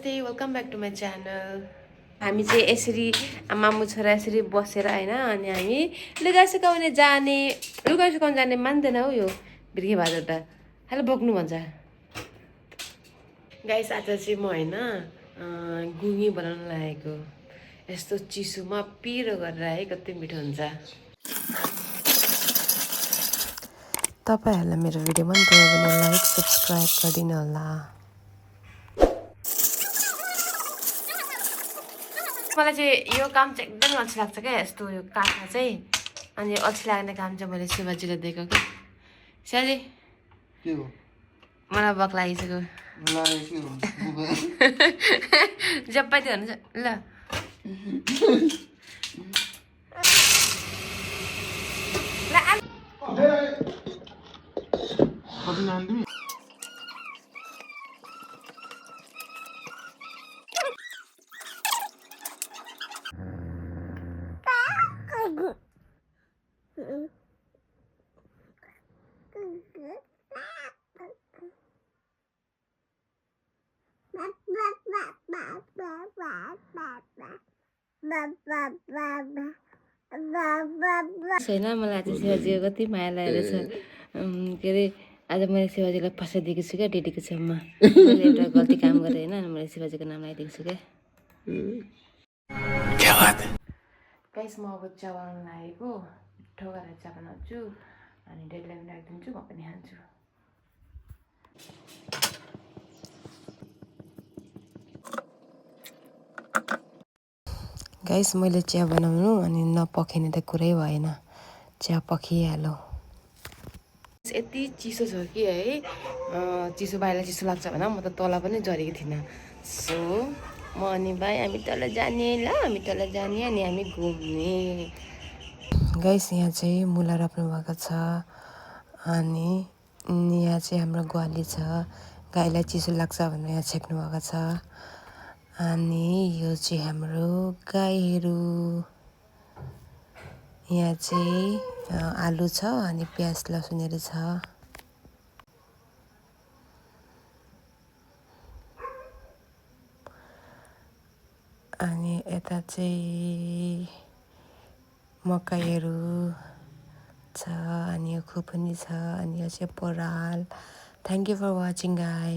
नमस्ते welcome back to my channel. हामी चाहिँ यसरी मामु छोरा यसरी बसेर होइन अनि हामी लुगा सुकाउन जाने मान्दैन हौ यो बिर्खे भाजर त खालि बोक्नु भन्छ। गाइस आज चाहिँ म होइन गुङ्गी बनाउन लागेको। यस्तो चिसोमा पिरो गरेर है कति मिठो हुन्छ। तपाईँहरूलाई मेरो भिडियो मन पऱ्यो भने लाइक सब्सक्राइब गरिदिनु होला। मलाई चाहिँ यो काम चाहिँ एकदमै अल्छी लाग्छ क्या, यस्तो यो काट्न चाहिँ। अनि अल्छी लाग्ने काम चाहिँ मैले शिवाजीलाई दिएको कि शिवाजी मलाई बक लागिसक्यो जप्पाइदियो हुन्छ ल। छैन मलाई आज शिवाजीको कति माया लागेको छ। के अरे आज मैले शिवाजीलाई फसाइदिएको छु क्या डेडीको छेउमा। मैले एउटा गल्ती काम गरेँ होइन, मैले शिवाजीको नाम लगाइदिएको छु क्या। गाइस म अब चिया बनाउन लागेको, मिठो गरेर चिया बनाउँछु अनि डेडीलाई पनि राखिदिन्छु, म पनि खान्छु। गाइस मैले चिया बनाउनु अनि नपकिने त कुरै भएन, चिया पकिहाल्यो। यति चिसो छ कि है, चिसो बाहिर चिसो लाग्छ भने म त तल पनि झरेको थिइनँ। सो म अनि भाइ हामी तल जाने ल, हामी तल जाने अनि हामी घुम्ने। गाइस यहाँ चाहिँ मुला रोप्नु भएको छ अनि यहाँ चाहिँ हाम्रो ग्वाली छ, गाईलाई चिसो लाग्छ भनेर यहाँ छेक्नु भएको छ। अनि यो चाहिँ हाम्रो गाईहरू। यहाँ चाहिँ आलु छ अनि प्याज लसुनहरू छ। अनि यता चाहिँ मकैहरू छ अनि यो खुर्पनी छ अनि यो चाहिँ पराल। Thank you for watching guys.